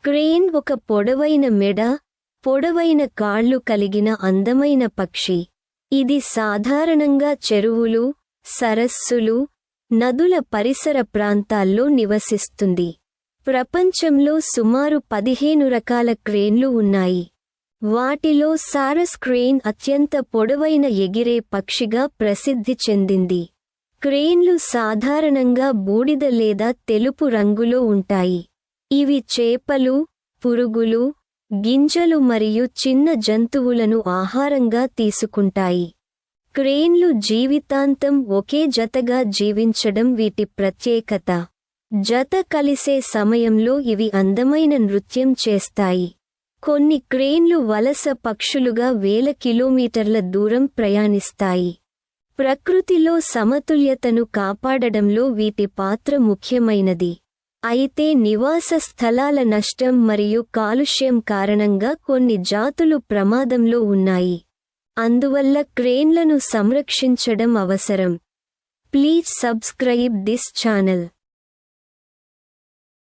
Crane ఒక పొడవైన మెడ, పొడవైన కాళ్ళు కలిగిన అందమైన పక్షి. ఇది సాధారణంగా చెరువులు, సరస్సులు, నదుల పరిసర ప్రాంతాల్లో నివసిస్తుంది. ప్రపంచంలో సుమారు 15 రకాల క్రేన్లు ఉన్నాయి. వాటిలో సారస్ క్రేన్ అత్యంత పొడవైన ఎగిరే పక్షిగా ప్రసిద్ధి చెందింది. క్రేన్లు సాధారణంగా బూడిద లేదా తెలుపు రంగులో ఉంటాయి. ఇవి చేపలు, పురుగులు, గింజలు మరియు చిన్న జంతువులను ఆహారంగా తీసుకుంటాయి. క్రేన్లు జీవితాంతం ఒకే జతగా జీవించడం వీటి ప్రత్యేకత. జత కలిసే సమయంలో ఇవి అందమైన నృత్యం చేస్తాయి. కొన్ని క్రేన్లు వలస పక్షులుగా వేల కిలోమీటర్ల దూరం ప్రయాణిస్తాయి. ప్రకృతిలో సమతుల్యతను కాపాడడంలో వీటి పాత్ర ముఖ్యమైనది. అయితే నివాస స్థలాల నష్టం మరియు కాలుష్యం కారణంగా కొన్ని జాతులు ప్రమాదంలో ఉన్నాయి. అందువల్ల క్రేన్లను సంరక్షించడం అవసరం. Please subscribe this channel.